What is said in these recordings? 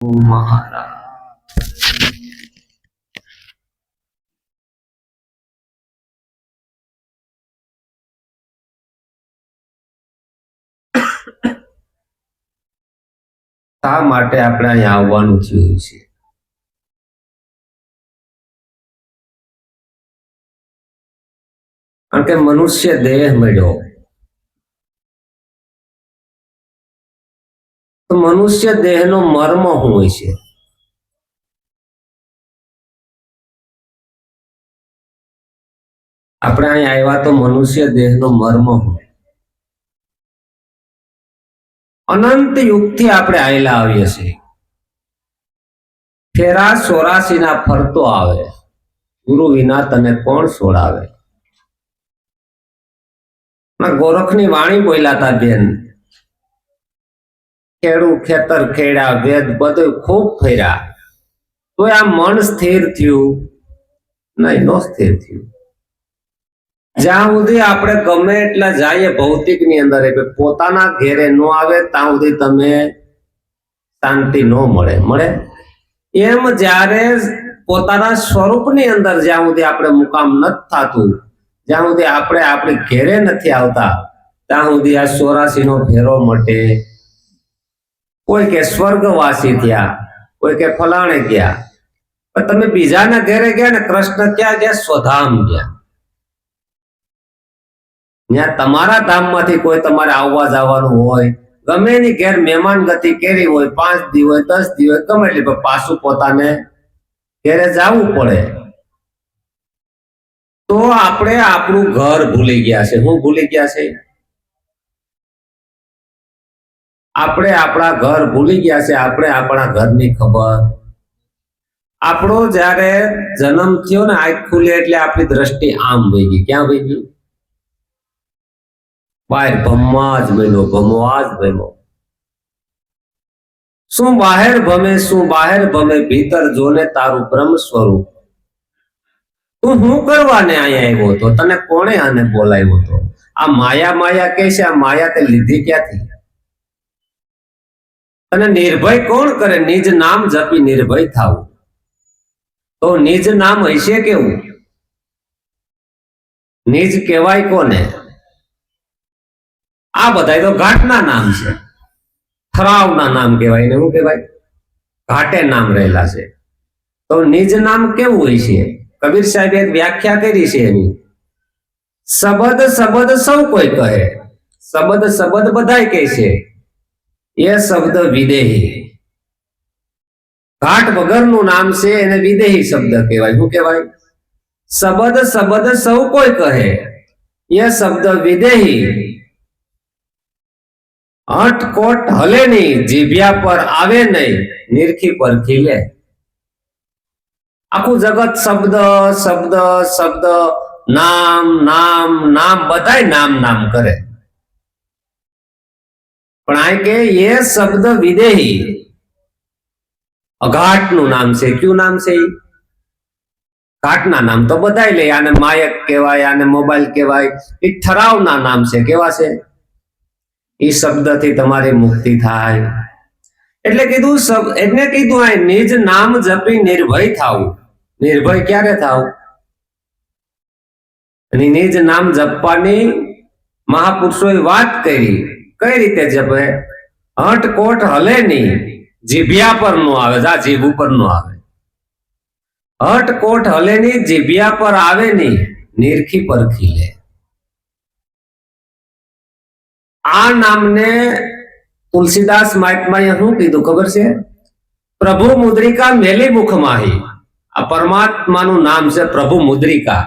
મહારાજ શા માટે આપણે અહીંયા આવવાનું થયું છે? કારણ કે મનુષ્ય દેહ મળ્યો તો મનુષ્ય દેહનો મર્મ શું હોય છે? આપણે અહીંયા આવ્યા તો મનુષ્ય દેહનો મર્મ શું? અનંત યુગથી આપણે આયેલા આવીએ છીએ, ફેરા 84 ના ફરતો આવે, ગુરુ વિના તને કોણ છોડાવે? ગોરખની વાણી બોલાતા બેન, ખેડૂ ખેતર ખેડા વેદ બધું ખૂબ ફર્યા તો આ મન સ્થિર થયું નહીં, નો સ્થિર થયું. જ્યાં સુધી આપણે ગમે એટલા જઈએ ભૌતિક ની અંદર પોતાના ઘેરે ન આવે ત્યાં સુધી તમે શાંતિ ન મળે. એમ જ્યારે પોતાના સ્વરૂપની અંદર જ્યાં સુધી આપણે મુકામ નથી થતું, જ્યાં સુધી આપણે આપણી ઘેરે નથી આવતા ત્યાં સુધી આ 84 નો ફેરો મટે. કોઈ કે સ્વર્ગવાસી થયા, કોઈ કે ફલાણે ગયા, પણ તમે બીજાના ઘેરે ગયા ને, કૃષ્ણ ક્યાં ગયા? સ્વધામ ગયા. ત્યાં તમારા ધામમાંથી કોઈ તમારે આવવા જવાનું હોય, ગમે એની ઘેર મહેમાન ગતિ કેરી હોય, 5 દી હોય 10 દી હોય ગમે એટલી, પણ પાછું પોતાને ઘેરે જવું પડે. તો આપણે આપણું ઘર ભૂલી ગયા છે. શું ભૂલી ગયા છે? આપણે આપણા ઘર ભૂલી ગયા છે. આપણે આપણા ઘરની ખબર, આપણો જયારે જન્મ થયો ને, આંખ ખુલે એટલે આપણી દ્રષ્ટિ આમ વહી ગઈ. ક્યાં વહી ગઈ? બહાર ભમવા જ બન્યો, ભમવા જ બન્યો. શું બહાર ભમે, શું બહાર ભમે, ભીતર જોને તારું બ્રહ્મ સ્વરૂપ. તું શું કરવાને અહીંયા આવ્યો હતો? તને કોણે આને બોલાવ્યો હતો? આ માયા માયા કે છે, આ માયા તે લીધી ક્યાંથી? તને નિર્ભય કોણ કરે? નિજ નામ જપી નિર્ભય થાવું. તો નિજ નામ હશે કેવું? નિજ કહેવાય કોને? આ બધા તો ઘાટના નામ છે, થરાવના નામ કહેવાય ને. શું કહેવાય? ઘાટે નામ રહેલા છે. તો નિજ નામ કેવું હોય છે? કબીર સાહેબે એક વ્યાખ્યા કરી છે એની. શબ્દ શબ્દ સૌ કોઈ કહે, શબ્દ શબ્દ બધાય કહે છે, એ શબ્દ વિદેહી. ઘાટ વગરનું નામ છે, એને વિદેહી શબ્દ કહેવાય. શું કહેવાય? શબ્દ શબ્દ સૌ કોઈ કહે, એ શબ્દ વિદેહી. હટકોટ હલે નહીં, જીભ્યા પર આવે નહીં, નિરખી પર ખીલે. આખું જગત શબ્દ શબ્દ શબ્દ, નામ નામ નામ, બધાય નામ નામ કરે, પણ આ કે એ શબ્દ વિદેહી. અઘાટ નું નામ છે. ક્યુ નામ છે? ઘાટના નામ તો બધાય લે. આને માયક કહેવાય, આને મોબાઈલ કહેવાય. એ ઠરાવના નામ છે. કેવા છે? એ શબ્દથી તમારી મુક્તિ થાય. એટલે કીધું એને કીધું આ નિજ નામ જપી નિર્ભય થાવું. નિર્ભય ક્યારે થાવ? અને નિજ નામ જપવાની મહાપુરુષોએ વાત કરી. કઈ રીતે જપે? હટકોટ હલે નહીં, જીભ્યા પર નો આવે. આ જીભ ઉપર નો આવે. હટકોટ હલે નહીં, જીભ્યા પર આવે નહીં, નિરખી પર ખીલે. આ નામને તુલસીદાસ મહાત્માએ શું કીધું ખબર છે? પ્રભુ મુદ્રિકા મેલી મુખ માહી. આ પરમાત્માનું નામ છે પ્રભુ મુદ્રિકા.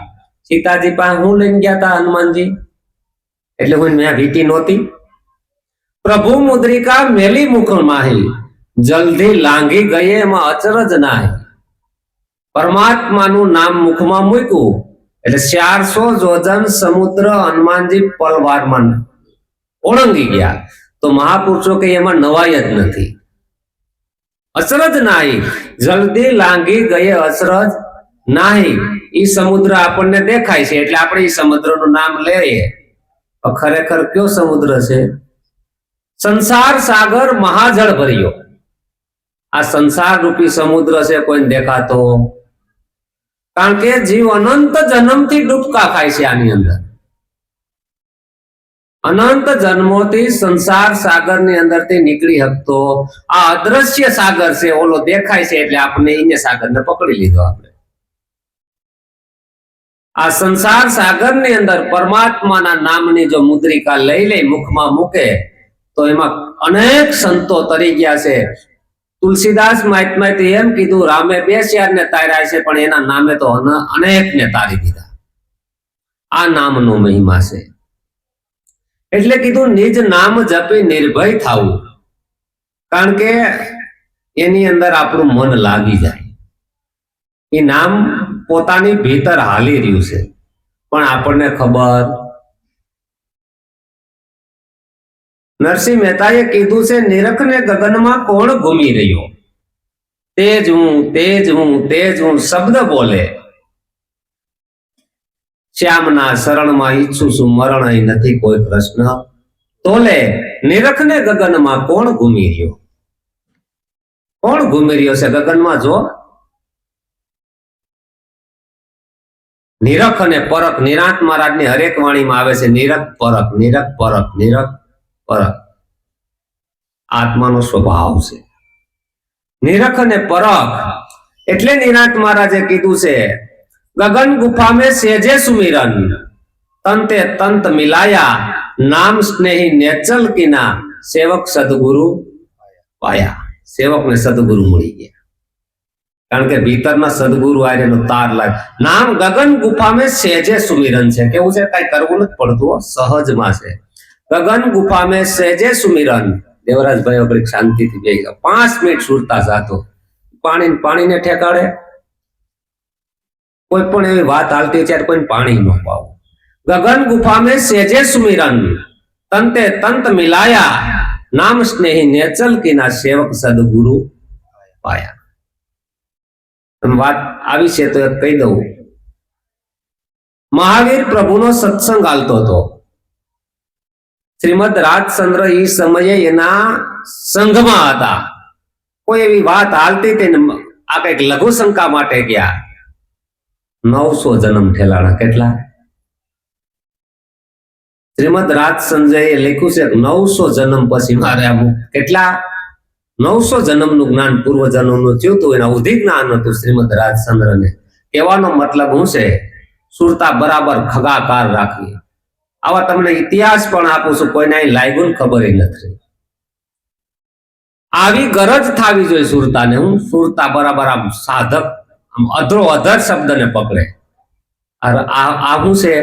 સીતાજી પાસે હું લઈને ગયા હતા હનુમાનજી? એટલે હું મેં વીટી નહોતી. પ્રભુ મુદ્રિકા મેલી મુખ માહી, જલ્દી લાંઘી ગયે એમાં અચરજ નાહી. પરમાત્માનું નામ મુખમાં મૂક્યું એટલે 400 યોજન સમુદ્ર હનુમાનજી પલવારમાં ઓળંગી ગયા. તો મહાપુરુષો કે એમાં નવાઈ જ નથી. અચરજ નાહી, જલ્દી લાંઘી ગયે અચરજ નાહી. ઈ સમુદ્ર આપણને દેખાય છે એટલે આપણે ઈ સમુદ્રનું નામ લઈએ. ખરેખર કયો સમુદ્ર છે? સંસાર સાગર મહાજળ ભર્યો. આ સંસાર રૂપી સમુદ્ર છે કોઈને દેખાતો, કારણ કે જીવ અનંત જન્મથી ડૂબકા ખાય છે આની અંદર, અનંત જન્મોથી સંસાર સાગરની અંદરથી નીકળી શકતો આ અદ્રશ્ય સાગર છે, ઓલો દેખાય છે એટલે આપણે એને સાગરને પકડી લીધો. આપણે આ સંસાર સાગરની અંદર પરમાત્માના નામની જો મુદ્રિકા લઈ મુખમાં મૂકે તો એમાં અનેક સંતો તરી ગયા છે. તુલસીદાસ મહાત્માએ એમ કીધું, રામે 2 શિયાળને તાર્યા છે પણ એના નામે તો અનેકને તારી દીધા. આ નામનો મહિમા છે. એટલે કીધું નિજ નામ જપી નિર્ભય થવું, કારણ કે એની અંદર આપણું મન લાગી જાય. એ નામ પોતાની ભીતર હાલી રહ્યું છે પણ આપણને ખબર. નરસિંહ મહેતાએ કીધું છે, નિરખને ગગનમાં કોણ ઘૂમી રહ્યો, તેજ હું તેજ હું તેજ હું શબ્દ બોલે, શ્યામના શરણમાં ઈચ્છું છું મરણ અહીં નથી કોઈ પ્રશ્ન તોલે. નિરખને ગગનમાં કોણ ઘૂમી રહ્યો, કોણ ઘૂમી રહ્યો છે ગગનમાં? જો નિરખ અને પરખ, નિરાંત મહારાજની હરેક વાણીમાં આવે છે નિરખ પરખ, નિરખ પરખ, નિરખ પરખ. આત્માનો સ્વભાવ છે નિરખ અને પરખ. એટલે નિરાંત મહારાજે કીધું છે, ગગન ગુફા में सेजे सुमिरन तंते तंत मिलाया, नाम स्नेही नेचल कीना, सेवक सदगुरु पाया. सेवक ने सदगुरु मળી ગયા, કારણ કે ભીતરના સદગુરુ આર્યનો તાર લાગ. નામ ગગન ગુફા में सेजे सुमिरन છે. કેવું છે? કઈ કરવું નથી પડતું, સહજમાં છે. ગગન ગુફા में सेजे सुमिरन. દેવરાજભાઈ આપણે શાંતિથી બેસી જાઓ, 5 મિનિટ સુરતા જાતો, પાણીને ઠેકાડે. કોઈ પણ એવી વાત હાલતી ત્યારે કોઈ પાણી ન પાવું. ગગન ગુફા में सेजे सुमिरन तंते तंत मिलाया, नाम स्नेही नेचल कीना, सेवक सदगुरु पाया. વાત આવી છે તો કહી દઉં. મહાવીર પ્રભુનો સત્સંગ હાલતો હતો. શ્રીમદ રાજચંદ્ર એ સમયે એના સંઘમાં હતા. કોઈ એવી વાત હાલતી હતી ને આ કઈક લઘુ શંકા માટે ગયા. 900 જન્મ ઠેલાણા. કેટલા? શ્રીમદ રાજચંદ્રએ લખ્યું છે 900 જન્મ પછી મારે આમ કેટલા 900 જન્મનું જ્ઞાન પૂર્વ જન્મનું થયું હતું. એના ઉધી જ્ઞાન હતું શ્રીમદ રાજચંદ્રને. કહેવાનો મતલબ શું છે? સુરતા બરાબર ખગાકાર રાખવી. આવા તમને ઇતિહાસ પણ આપું છું, કોઈને અહીં લાગ્યું ખબર નથી. આવી ગરજ થાવી જોઈએ સુરતાને. હું સુરતા બરાબર આમ સાધક, આમ અધરો અધર શબ્દને પકડે. આ શું છે?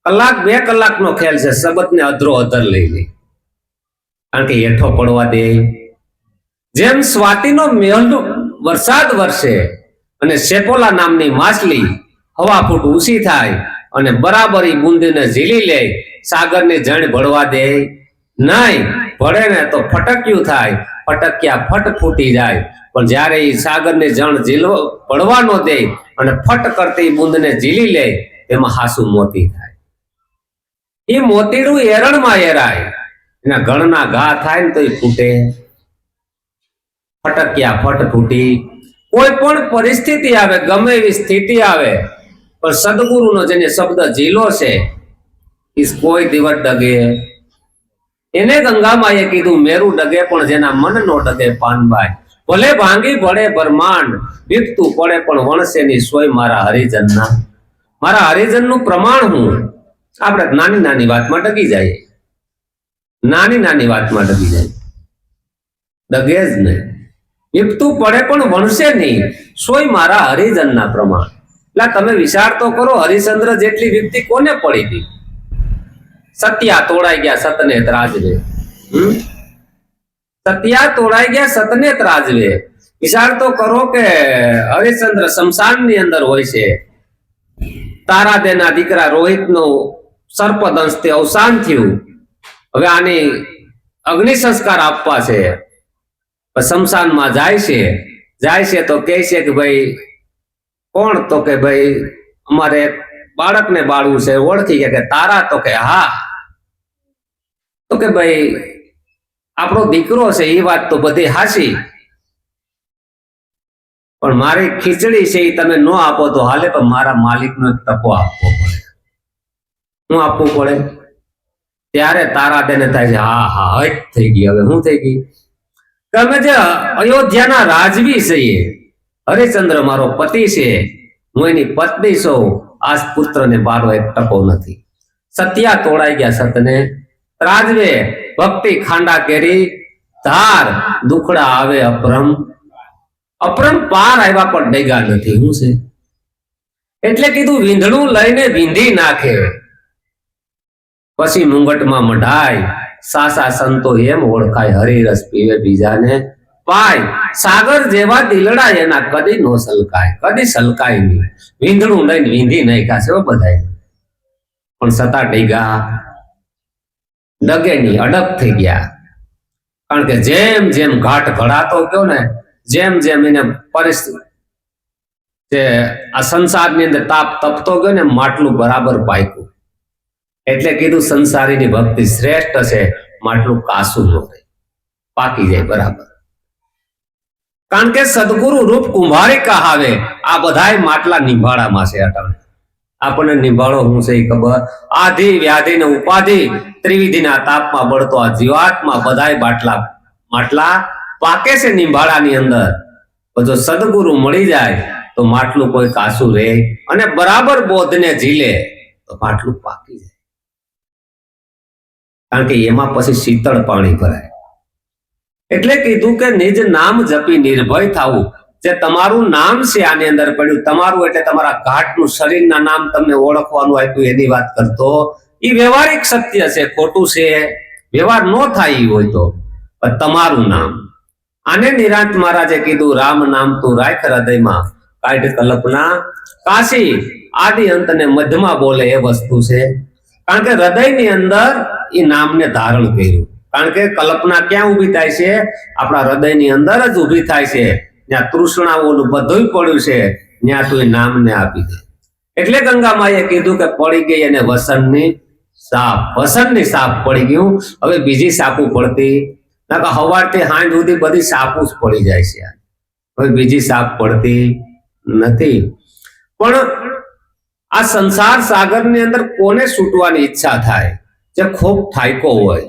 કલાક 2 કલાકનો ખેલ છે. શબ્દને અધરો અધર લઈ લે, કારણ કે હેઠો પડવા દે. જેમ સ્વાતિનો મેલ વરસાદ વરસે અને સેપોલા નામની માછલી હવા ફૂટ ઊંચી થાય અને બરાબર એ બુંદીને ઝીલી લે, સાગરની જણ ભળવા દે નહીં. ભળે ને તો ફટક્યું થાય, ફટક્યા ફટ ફૂટી જાય. પણ જ્યારે એ સાગરની જણ ભળવા ન દે અને ફટ કરતી બુંદને ઝીલી લે, એમાં હાસુ મોતી થાય. એ મોતીડું એરણમાં એરાય, એના ગળના ઘા થાય ને તો એ ફૂટે. ફટક્યા ફટ ફૂટી. કોઈ પણ પરિસ્થિતિ આવે, ગમે એવી સ્થિતિ આવે, પણ સદગુરુનો જેને શબ્દ ઝીલો છે એ કોઈ દિવસ ડગે. એને ગંગામાએ કીધું મેરું ડગે પણ જેના મન નો ડગે પાનબાઈ. ભલે ભાંગી ભળે બ્રહ્માંડ, વિકતું પડે પણ વણસે ની સોય મારા હરિજનના. મારા હરિજનનું પ્રમાણ હું. આપણે નાની નાની વાતમાં ડગી જાય, નાની નાની વાતમાં ડગી જાય, ડગે જ નહીં. વિકતું પડે પણ વણસે નહીં, સોય મારા હરિજનના પ્રમાણ. એટલે તમે વિચાર તો કરો, હરિશ્ચંદ્ર જેટલી વ્યક્તિ કોને પડી હતી? સત્યા તોડાઈ ગયા સતને ત્રાજવે. સત્યા તોડાઈ ગયા સતને ત્રાજવે. વિચાર તો કરો કે હરિશ્ચંદ્ર શમશાનની અંદર હોય છે. તારાદેના દીકરા રોહિતનું સર્પદંશથી અવસાન થયું. હવે આની અગ્નિ સંસ્કાર આપવા છે. શમશાનમાં જાય છે તો કહે છે કે ભાઈ કોણ? તો કે ભાઈ અમારે બાળકને બાળવું છે. ઓળખી ગયા કે તારા? તો કે હા. તો કે ભાઈ આપણો દીકરો છે. એ વાત તો બધી હાચી, પણ મારી ખીચડી છે એ તમે ન આપો તો હાલે, પણ મારા માલિકનો એક ટકો આપવો પડે. શું આપવું પડે? ત્યારે તારાબેન થાય છે હા હા હજ થઈ ગઈ. હવે શું થઈ ગઈ? તમે જે અયોધ્યાના રાજવી છીએ, હરિશ્ચંદ્ર મારો પતિ છે, હું એની પત્ની છું, આ પુત્રને બારવો એક ટકો નથી. સત્યા તોડાઈ ગયા સતને રાજવે, ભક્તિ ખાંડા કેરી ધાર, દુખડા આવે અપરમ પાર આવ્યા પણ ડેગા નથી. શું છે? એટલે કીધું વીંધણું લઈને વીંધી નાખે, પછી મુંગટમાં મઢાય, સાસા સંતો એમ ઓળખાય, હરિરસ પીવે બીજાને પાય, સાગર જેવા દિલડા એના કદી નો સલકાય, કદી સલકાય નહીં. વીંધણું લઈને વીંધી નાખ્યા છે બધાય, પણ સતા ડેગા ડગે નહીં, અડગ થઈ ગયા. કારણ કે જેમ જેમ ઘાટ ઘડાતો ગયો ને, જેમ જેમ એને પરિસ્થિતિ જે આ સંસારની અંદર તાપ તપતો ગયો ને, માટલું બરાબર પાક્યું. એટલે કીધું સંસારીની ભક્તિ શ્રેષ્ઠ છે, માટલું કાસું ન રહે, પાકી જાય બરાબર. કારણ કે સદગુરુ રૂપ કુંભારી કહાવે, આ બધાય માટલા નિભાળામાં છે. અટલ આપણને નિભાળો શું છે ખબર? આધિ વ્યાધિ ને ઉપાધિ ત્રિવિધિના તાપમાં બળતો આ જીવાત્મા બધાય માટલા પાકે છે નિભાળાની અંદર. જો સદગુરુ મળી જાય તો માટલું કોઈ કાસું રહે, અને બરાબર બોધને ઝીલે તો માટલું પાકી જાય. કારણ કે એમાં પછી શીતળ પાણી ભરાય. એટલે કીધું કે નિજ નામ જપી નિર્ભય થવું. જે તમારું નામ છે આની અંદર પડ્યું, તમારું એટલે તમારા ઘાટનું શરીરના નામ તમને ઓળખવાનું આપ્યું એની વાત કરતો. એ વ્યવહારિક સત્ય છે, ખોટું છે, વ્યવહાર ન થાય હોય તો. તમારું નામ, આને નિરાંત મહારાજે કીધું રામ નામ તું રાખ હૃદયમાં, કાઢ કલ્પના કાશી, આદિ અંત ને મધ્યમાં બોલે એ વસ્તુ છે. કારણ કે હૃદયની અંદર એ નામને ધારણ કર્યું. કારણ કે કલ્પના ક્યાં ઉભી થાય છે? આપણા હૃદયની અંદર જ ઉભી થાય છે. જ્યાં તૃષ્ણાઓનું બધું પડ્યું છે ત્યાં તું એ નામને આપી દે. એટલે ગંગામાએ કીધું કે પડી ગઈ અને વસનની સાપ પડી ગયું. હવે બીજી સાપું પડતી ના, સવારથી સાંજ સુધી બધી સાપું જ પડી જાય છે. હવે બીજી સાપ પડતી નથી. પણ આ સંસાર સાગરની અંદર કોને છૂટવાની ઈચ્છા થાય? જે ખૂબ થાયકો હોય,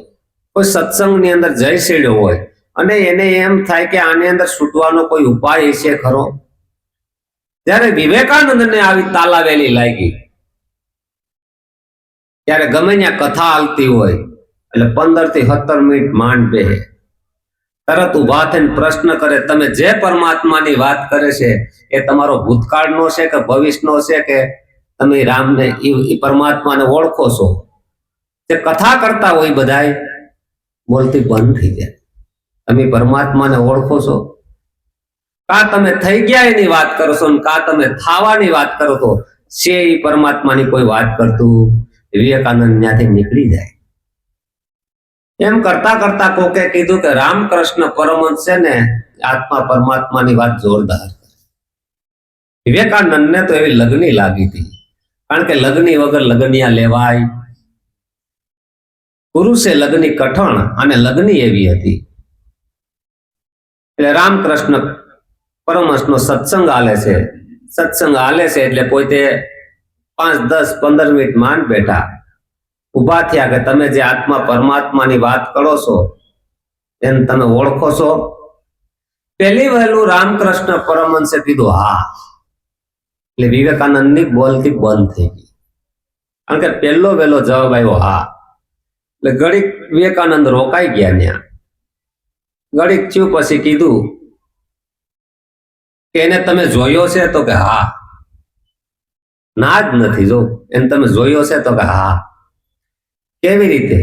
કોઈ સત્સંગની અંદર જઈ સેડ્યો હોય અને એને એમ થાય કે આની અંદર છૂટવાનો કોઈ ઉપાય છે ખરો? જ્યારે વિવેકાનંદને આવી તાલાવેલી લાગી, ત્યારે ગમે ત્યાં કથા હાલતી હોય એટલે 15 થી 17 મિનિટ માંડ બેહે, તરત ઉભા થઈને પ્રશ્ન કરે, તમે જે પરમાત્માની વાત કરે છે એ તમારો ભૂતકાળનો છે કે ભવિષ્યનો છે, કે તમે રામને એ પરમાત્માને ઓળખો છો? જે કથા કરતા હોય બધાય બોલતી બંધ થઈ જાય. તમે પરમાત્માને ઓળખો છો? કા તમે થઈ ગયા એની વાત કરો છો, કા તમે થાવાની વાત કરો તો છે એ પરમાત્માની કોઈ વાત કરતું? વિવેકાનંદ ત્યાંથી નીકળી જાય. એમ કરતા કરતા કોકે કીધું કે રામકૃષ્ણ પરમહંસ છે ને આત્મા પરમાત્માની વાત જોરદાર. વિવેકાનંદને તો એવી લગની લાગી હતી. કારણ કે લગની વગર લગનિયા લેવાય. પુરુષે લગની કઠણ અને લગની એવી હતી. એટલે રામકૃષ્ણ પરમહંસનો સત્સંગ હાલે છે. સત્સંગ હાલે છે એટલે પોતે 5, 10, 15 મિનિટ માંડ બેઠા, ઉભા થયા કે તમે જે આત્મા પરમાત્માની વાત કરો છો એને તમે ઓળખો છો? પહેલી વહેલું રામકૃષ્ણ પરમહંસે કીધું હા. એટલે વિવેકાનંદની બોલતી બંધ થઈ ગઈ. કારણ કે પહેલો વહેલો જવાબ આવ્યો હા. એટલે ઘડીક વિવેકાનંદ રોકાઈ ગયા ત્યાં. ઘડીક થયું પછી કીધું કે એને તમે જોયો છે? તો કે હા. ના જ નથી, જો એને તમે જોયો છે? તો કે હા. કેવી રીતે?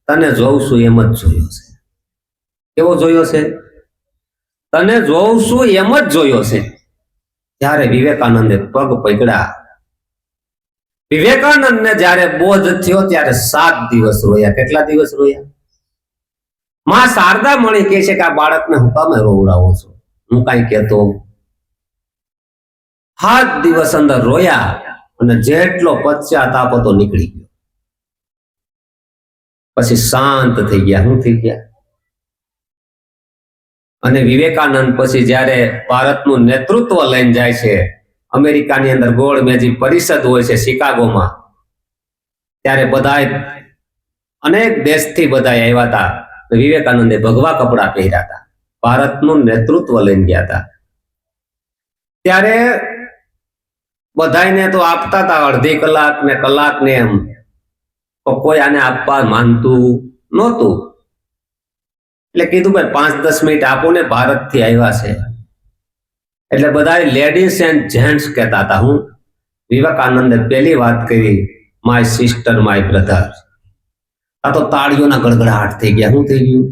તને જોઉં છું એમ જ જોયો છે. કેવો જોયો છે? તને જોઉં છું એમ જ જોયો છે. ત્યારે વિવેકાનંદે પગ પકડ્યા. વિવેકાનંદને જ્યારે બોધ થયો ત્યારે 7 દિવસ રોયા. કેટલા દિવસ રોયા? માં શારદા મણી કહે છે કે આ બાળકને હું કામે રોવડાવો છો? હું કઈ કહેતો? 7 દિવસ અંદર રોયા અને જેટલો પશ્ચાતાપ હતો નીકળી ગયો. પછી શાંત થઈ ગયા. શું થઈ ગયા? અને વિવેકાનંદ પછી જ્યારે ભારતનું નેતૃત્વ લઈને જાય છે, અમેરિકાની અંદર ગોળ મેજી પરિષદ હોય છે શિકાગોમાં, ત્યારે બધા અનેક દેશથી બધા આવ્યા હતા. વિવેકાનંદે ભગવા કપડા પહેર્યા હતા, ભારતનું નેતૃત્વ લઈને ગયા હતા. ત્યારે બધાને તો આપતા હતા અડધી કલાક ને કલાક ને એમ, તો કોઈ આને આપવા માનતું નહોતું. એટલે કીધું ભાઈ 5-10 મિનિટ આપો ને, ભારતથી આવ્યા છે. એટલે બધા લેડીઝ એન્ડ જેન્ટ્સ કહેતા હતા. હું વિવેકાનંદે પહેલી વાત કરી, માય સિસ્ટર, માય બ્રધર. આ તો તાળીઓના ગડગડાટ થઈ ગયા. શું થઈ ગયું?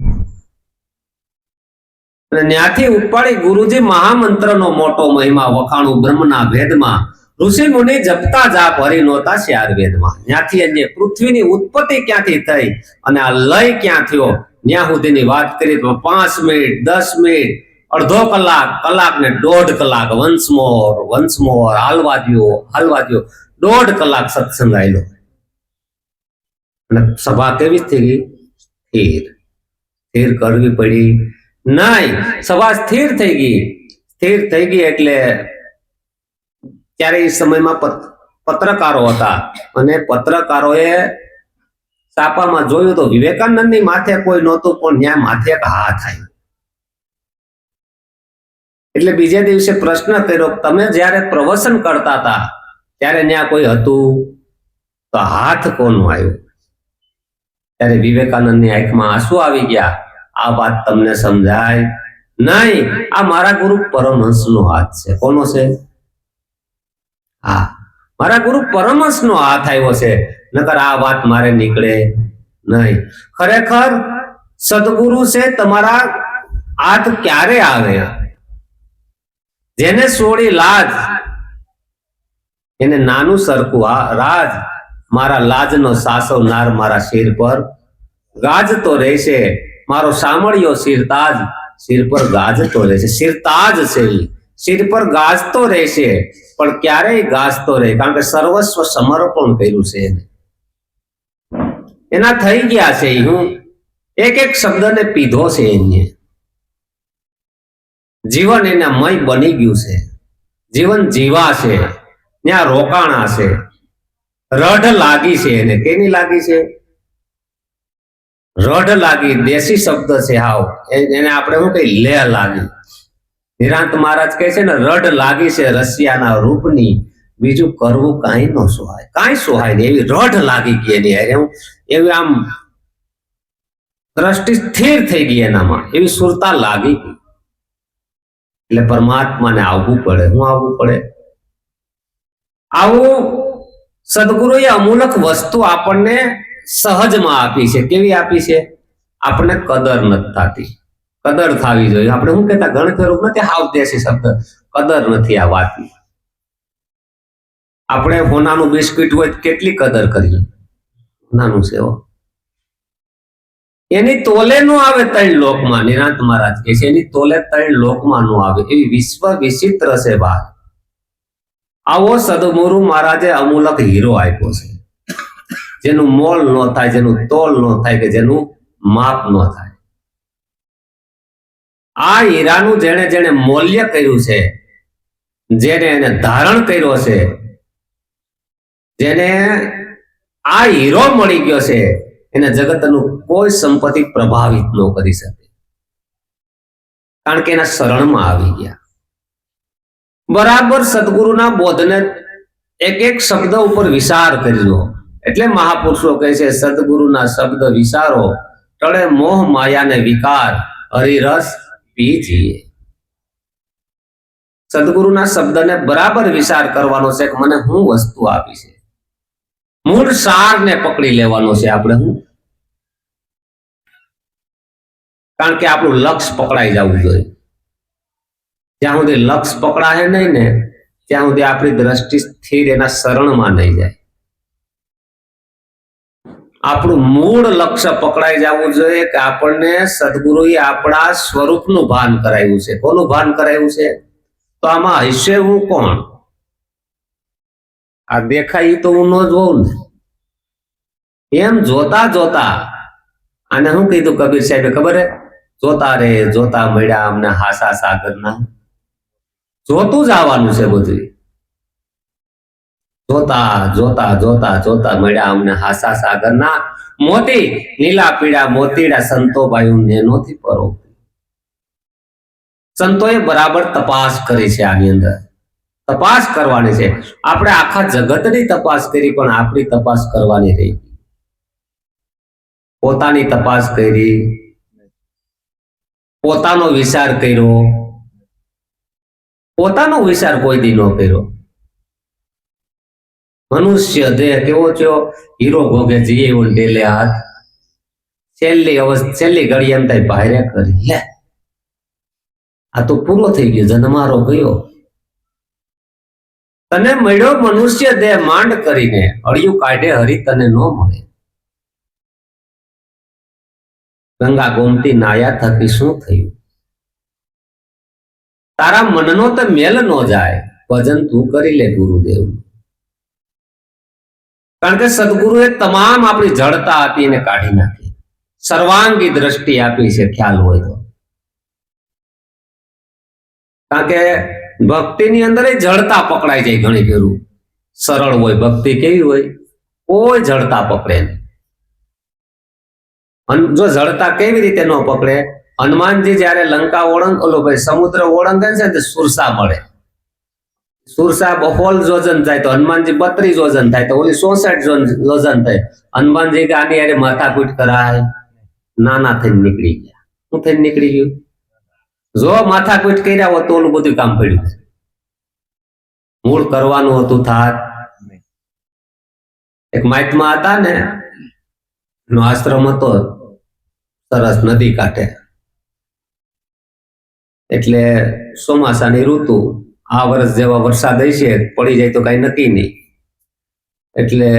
અને ત્યાંથી ઉપાડી ગુરુજી મહામંત્રનો મોટો મહિમા વખાણું બ્રહ્મના ભેદમાં, ઋષિ મુનિ જપતા જાપ હરિ નોતા શ્યાર વેદમાં. ત્યાંથી એને પૃથ્વીની ઉત્પત્તિ ક્યાંથી થઈ અને આ લય ક્યાં થયો ત્યાં સુધીની વાત કરી તો 5 મિનિટ, 10 મિનિટ, અડધો કલાક, કલાક ને 1.5 કલાક, વન્સ મોર હાલવા દ્યો. 1.5 કલાક સત્સંગ આવેલો. અને સભા કેવી થઈ ગઈ? સ્થિર કરવી પડી નહીં. સભા સ્થિર થઈ ગઈ. એટલે ત્યારે એ સમયમાં પત્રકારો હતા અને પત્રકારોએ છાપામાં જોયું તો વિવેકાનંદની માથે કોઈ નહોતું, પણ ત્યાં માથે એક હાથ આવ્યો. એટલે બીજે દિવસે પ્રશ્ન કર્યો, તમે જ્યારે પ્રવચન કરતા હતા ત્યારે ત્યાં કોઈ હતું? તો હાથ કોનું આવ્યું? ત્યારે વિવેકાનંદની આંખમાં આંસુ આવી ગયા. આ વાત તમને સમજાય નહીં. આ મારા ગુરુ પરમહંસનો હાથ છે. કોનો છે? હા, મારા ગુરુ પરમહંસનો હાથ આવ્યો છે. નકર આ વાત મારે નીકળે નહીં. ખરેખર સદગુરુ છે તમારા હાથ ક્યારે આવે? જેને છોડી લાજ એને નાનું સરખું રાજ, મારા લાજનો સાસવનાર મારા શિર પર ગાજતો રહેશે. મારો સામળિયો શિરતાજ શિર પર ગાજતો રહેશે. શિરતાજ છે, શિર પર ગાજતો રહેશે, પણ ક્યારેય ગાજતો રહે, કારણ કે સર્વસ્વ સમર્પણ કર્યું છે એને. એના થઈ ગયા છે. હું એક શબ્દને પીધો છે. એને જીવન એના મય બની ગયું છે. જીવન જીવા છે, ત્યાં રોકાણા છે. રઢ લાગી છે એને. કેની લાગી છે? રઢ લાગી. દેશી શબ્દ છે હાવ. એને આપણે શું કહીએ? લેહ લાગી. નિરાંત મહારાજ કહે છે ને, રઢ લાગી છે રશિયાના રૂપની, બીજું કરવું કાંઈ ન સોહાય. કાંઈ સોહાય નહીં એવી રઢ લાગી ગઈ એની. એવી આમ દ્રષ્ટિ સ્થિર થઈ ગઈ એનામાં, એવી સુરતા લાગી ગઈ. એટલે પરમાત્માને આવવું પડે. શું આવવું પડે? આવું સદગુરુએ અમૂલક વસ્તુ આપણને સહજમાં આપી છે. કેવી આપી છે? આપણને કદર નથી થતી. કદર થવી જોઈએ. આપણે શું કહેતા, ગણફેરું નથી, હાવ દેશી શબ્દ, કદર નથી આ વાતની. આપણે હોનાનું બિસ્કિટ હોય કેટલી કદર કરીએ? નાનું છે એની તોલે નો આવે 3 લોકમાં. નિરાંત મહારાજ કહે છે એની તોલે 3 લોકમાં નો આવે. એવી વિશ્વ વિચિત્ર છે બાર. આવો સદગુરુ મહારાજે અમૂલક હીરો આપ્યો છે, જેનું મોલ ન થાય, જેનું તોલ ન થાય, કે જેનું માપ ન થાય. આ હીરાનું જેણે જેણે મૂલ્ય કર્યું છે, જેને એને ધારણ કર્યો છે, જેને આ હીરો મળી ગયો છે, એને જગતનું કોઈ સંપત્તિ પ્રભાવિત ન કરી શકે, કારણ કે એના શરણમાં આવી ગયા. બરાબર સદગુરુના બોધને એક શબ્દ ઉપર વિચાર કરજો. એટલે મહાપુરુષો કહે છે, સદગુરુના શબ્દ વિચારો, ટળે મોહ માયાને વિકાર, હરિરસ પીજીએ. સદગુરુના શબ્દને બરાબર વિચાર કરવાનો છે કે મને શું વસ્તુ આપી છે. મૂળ સારને પકડી લેવાનો છે આપણે. હું કારણ કે આપણું લક્ષ્ય પકડાઈ જવું જોઈએ. જ્યાં સુધી લક્ષ્ય પકડાય નહીં ને ત્યાં સુધી આપણી દ્રષ્ટિ સ્થિર એના શરણમાં નહીં જાય. આપણું મૂળ લક્ષ્ય પકડાઈ જવું જોઈએ કે આપણને સદગુરુએ આપણા સ્વરૂપનું ભાન કરાવ્યું છે. કોનું ભાન કરાવ્યું છે? તો આમાં હશે હું કોણ? આ દેખાય તો હું ન જોઉં ને. એમ જોતા જોતા આને શું કીધું કબીર સાહેબે ખબર હે? જોતા મળ્યા અમને હાસા સાગરના. જોતું જ આવવાનું છે બધું. જોતા મળ્યા અમને હાસા સાગરના. મોતી નીલા પીળા મોતીડા સંતો બાયું નેનોથી પરો. સંતોએ બરાબર તપાસ કરી છે. આની અંદર તપાસ કરવાની છે. આપણે આખા જગતની તપાસ કરી, પણ આપણી તપાસ કરવાની રહી. પોતાની તપાસ કરી, પોતાનો વિચાર કર્યો. પોતાનો વિચાર કોઈ દી ન કર્યો. મનુષ્ય દેહ કેવો થયો? હીરો ભોગે જીએ ડેલે હાથ. છેલ્લી ઘડી એમ થાય ભારે કરી લે, આ તો પૂરો થઈ ગયો, જન્મારો ગયો. તને મળ્યો મનુષ્ય દેહ માંડ કરીને, અળિયું કાઢે હરી તને ન મળે. ગંગા ગોમતી નાયા થકી શું થયું? તારા મનનો તો મેલ ન જાય. ભજન તું કરી લે ગુરુદેવ. કારણ કે સદગુરુએ તમામ આપણી જડતા હતી એને કાઢી નાખી. સર્વાંગી દ્રષ્ટિ આપી છે, ખ્યાલ હોય તો. કારણ કે ભક્તિની અંદર જડતા પકડાઈ જાય ઘણી ફેરું. સરળ હોય ભક્તિ, કેવી હોય? કોઈ જડતા પકડે નહીં. જો જડતા કેવી રીતે ન પકડે? હનુમાનજી જયારે લંકા સમુદ્ર ઓળંગે છે ને, સુરસા મળે. સુરસા 2 જોજન થાય તો હનુમાનજી 32 જોજન થાય, તો ઓલી 66 જોજન થાય. હનુમાનજી કે આની યારે માથાકૂટ કરાય? નાના થઈને નીકળી ગયા. શું થઈને નીકળી ગયું? જો માથાકૂટ કર્યા હોત તો ઓલું બધું કામ પડ્યું. મૂળ કરવાનું હતું થાત. એક મહાત્મા હતા ને, નો આશ્રમ હતો સરસ નદી કાંઠે. એટલે ચોમાસાની ઋતુ, આ વર્ષ જેવા વરસાદ હશે, પડી જાય તો કઈ નક્કી નહીં. એટલે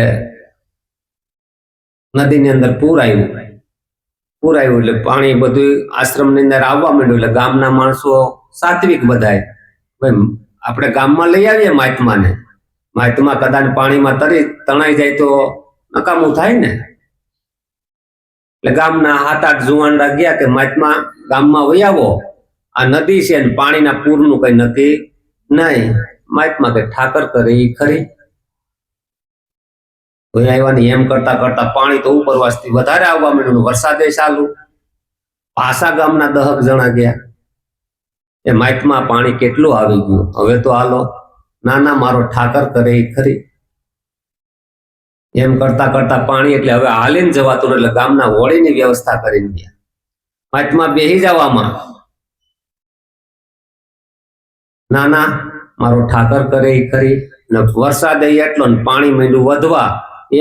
નદીની અંદર પૂર આવ્યું એટલે પાણી બધું આશ્રમની અંદર આવવા માંડ્યું. એટલે ગામના માણસો સાત્વિક બધાય, આપણે ગામમાં લઈ આવીએ મહાત્માને. મહાત્મા કદાચ પાણીમાં તણાઈ જાય તો નકામું થાય ને. એટલે ગામના 7-8 જુવાનડા ગયા કે મહાત્મા ગામમાં વહી આવો, આ નદી છે ને પાણીના પૂરનું કઈ નક્કી નહીં. મહાત્મા કે ઠાકર કરે એ ખરી. વહી આવ્યાની એમ કરતા કરતા પાણી તો ઉપરવાસથી વધારે આવવા માંડ્યું. વરસાદે ચાલુ. પાસા ગામના 10 જણા ગયા. એ મહાત્મા પાણી કેટલું આવી ગયું, હવે તો હાલો. ના મારો ઠાકર કરે એ ખરી. એમ કરતા કરતા પાણી એટલે હવે હાલીને જવાતું, એટલે ગામના હોળીની વ્યવસ્થા કરીને ગયા. મહાત્મા બેહી જવામાં, ના મારો ઠાકર કરે એ ખરી. ને વરસાદ એટલો ને પાણી માંડ્યું વધવા.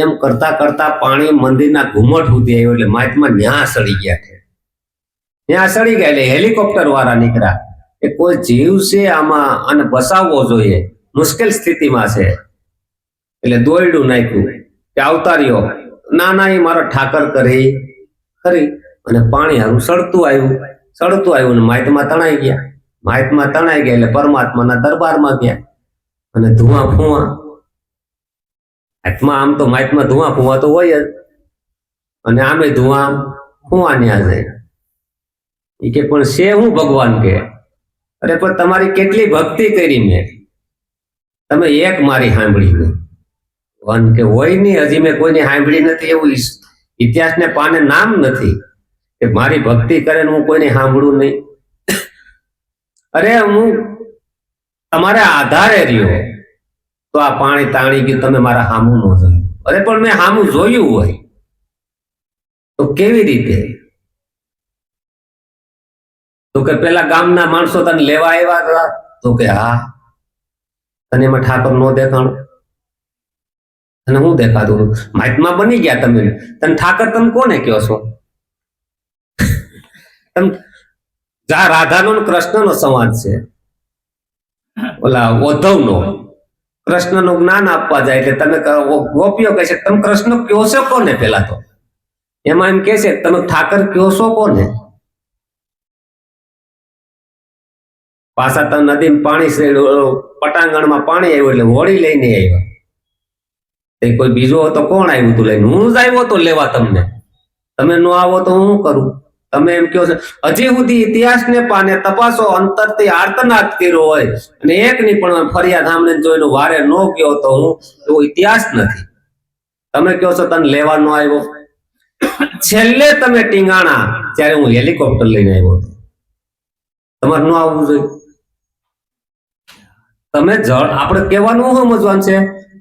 એમ કરતા કરતા પાણી મંદિરના ઘુમટ સુધી આવ્યું. એટલે મહાત્મા ન્યા સડી ગયા છે. ત્યાં સડી ગયા એટલે હેલિકોપ્ટર વાળા નીકળ્યા કે કોઈ જીવ છે આમાં, આને બસાવવો જોઈએ, મુશ્કેલ સ્થિતિમાં છે. એટલે દોરડું નાખ્યું કે અવતાર્યો. ના એ મારો ઠાકર કરે ખરી. અને પાણી હારું સડતું આવ્યું ને મહાત્મા તણાઈ ગયા. એટલે પરમાત્માના દરબારમાં ગયા. અને ધુઆ ફુવા આત્મા, આમ તો મહાત્મા ધુઆ ફુવા તો હોય જ, અને આમે ધુઆ ફુવા ન્યા જાય. એ કે પણ છે હું ભગવાન કે, અરે પણ તમારી કેટલી ભક્તિ કરી મેં, તમે એક મારી સાંભળી નહીં. વન કે હોય નહીં, હજી મેં કોઈની સાંભળી નથી. એવું ઇતિહાસને પાને નામ નથી કે મારી ભક્તિ કરે ને હું કોઈને સાંભળું નહીં. અરે હું તમારે આધારે રહ્યો તો આ પાણી તાણી ગયું, તમે મારા હામું ન જોયું. અરે પણ મેં હામું જોયું હોય તો કેવી રીતે? તો કે પેલા ગામના માણસો તને લેવા આવ્યા હતા? તો કે હા. તને એમાં ઠાકર નો દેખાણું? અને હું દેખાતું? મહાત્મા બની ગયા તમે, તને ઠાકર તમે કોને કહો છો? તમે રાધાનો કૃષ્ણનો સંવાદ છે, ઓલા ઉદ્ધવનો. કૃષ્ણનું જ્ઞાન આપવા જાય એટલે તમે ગોપીઓ કહે છે તમે કૃષ્ણ કહો છો કોને? પેલા તો એમાં એમ કે છે તમે ઠાકર કહો છો કોને? પાછા તમે નદી પાણી પટાંગણમાં પાણી આવ્યું એટલે હોળી લઈને આવ્યા. કોઈ બીજો હતો કોણ આવ્યું તું લઈને? હું જ આવ્યો તો લેવા તમને. તમે ન આવો તો હું કરું? તમે એમ કહો છો હજી સુધી ઇતિહાસને પાને તપાસો, અંતરથી આર્તનાદ કર્યો હોય અને એક ની પણ ફરિયાદ સાંભળીને જો એનો વારે ન ગયો તો હું એવો ઇતિહાસ નથી. તમે કહો છો તને લેવા ન આવ્યો. છેલ્લે તમે ટીંગાણા ત્યારે હું હેલિકોપ્ટર લઈને આવ્યો હતો. તમારે ન આવવું જોઈએ. તમે જળ આપણે કહેવાનું સમજવાનું છે